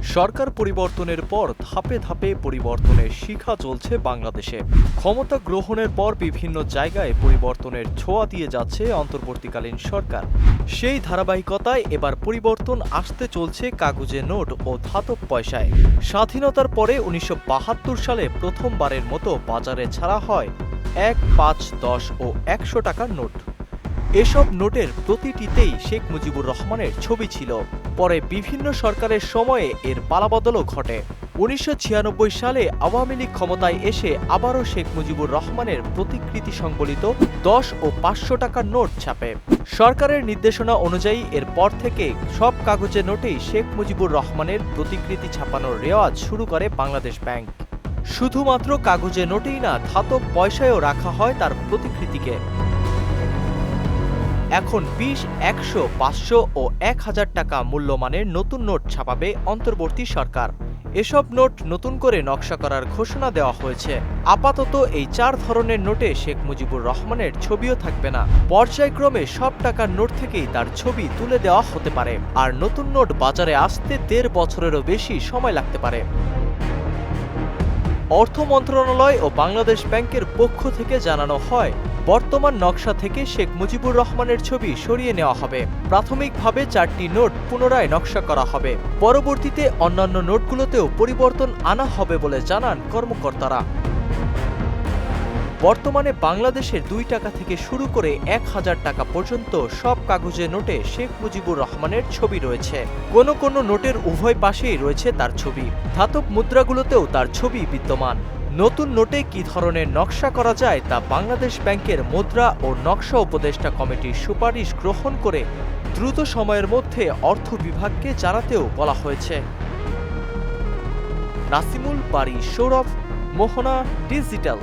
সরকার পরিবর্তনের পর ধাপে ধাপে পরিবর্তনের শিখা চলছে বাংলাদেশে। ক্ষমতা গ্রহণের পর বিভিন্ন জায়গায় পরিবর্তনের ছোঁয়া দিয়ে যাচ্ছে অন্তর্বর্তীকালীন সরকার। সেই ধারাবাহিকতায় এবার পরিবর্তন আসতে চলছে কাগজে নোট ও ধাতব পয়সায়। স্বাধীনতার পরে ১৯৭২ সালে প্রথমবারের মতো বাজারে ছাড়া হয় ১, ৫, ১০ ও ১০০ টাকার নোট। এসব নোটের প্রতিটিতেই শেখ মুজিবুর রহমানের ছবি ছিল। পরে বিভিন্ন সরকারের সময়ে এর পালাবদলও ঘটে। ১৯৯৬ সালে আওয়ামী লীগ ক্ষমতায় এসে আবারও শেখ মুজিবুর রহমানের প্রতিকৃতি সংবলিত ১০ ও ৫০০ টাকার নোট ছাপে। সরকারের নির্দেশনা অনুযায়ী এরপর থেকে সব কাগজে নোটেই শেখ মুজিবুর রহমানের প্রতিকৃতি ছাপানোর রেওয়াজ শুরু করে বাংলাদেশ ব্যাংক। শুধুমাত্র কাগজে নোটেই না, ধাতব পয়সায়ও রাখা হয় তার প্রতিকৃতিকে। এখন ২০, ১০০, ৫০০ ও ১,০০০ টাকা মূল্যমানের নতুন নোট ছাপাবে অন্তর্বর্তী সরকার। এসব নোট নতুন করে নকশা করার ঘোষণা দেওয়া হয়েছে। আপাতত এই ৪ ধরনের নোটে শেখ মুজিবুর রহমানের ছবিও থাকবে না। পর্যায়ক্রমে সব টাকার নোট থেকেই তার ছবি তুলে দেওয়া হতে পারে। আর নতুন নোট বাজারে আসতে ১.৫ বছরেরও বেশি সময় লাগতে পারে। অর্থ মন্ত্রণালয় ও বাংলাদেশ ব্যাংকের পক্ষ থেকে জানানো হয়, বর্তমান নকশা থেকে শেখ মুজিবুর রহমানের ছবি সরিয়ে নেওয়া হবে। প্রাথমিকভাবে ৪টি নোট পুনরায় নকশা করা হবে। পরবর্তীতে অন্যান্য নোটগুলোতেও পরিবর্তন আনা হবে বলে জানান কর্মকর্তারা। বর্তমানে বাংলাদেশের ২ টাকা থেকে শুরু করে ১,০০০ টাকা পর্যন্ত সব কাগজে নোটে শেখ মুজিবুর রহমানের ছবি রয়েছে। কোনো কোনো নোটের উভয় পাশেই রয়েছে তার ছবি। ধাতব মুদ্রাগুলোতেও তার ছবি বিদ্যমান। নতুন নোটে কী ধরনের নকশা করা যায় তা বাংলাদেশ ব্যাংকের মুদ্রা ও নকশা উপদেষ্টা কমিটির সুপারিশ গ্রহণ করে দ্রুত সময়ের মধ্যে অর্থ বিভাগকে জানাতেও বলা হয়েছে। নাসিমুল বারী, সৌরভ, মোহনা, ডিজিটাল।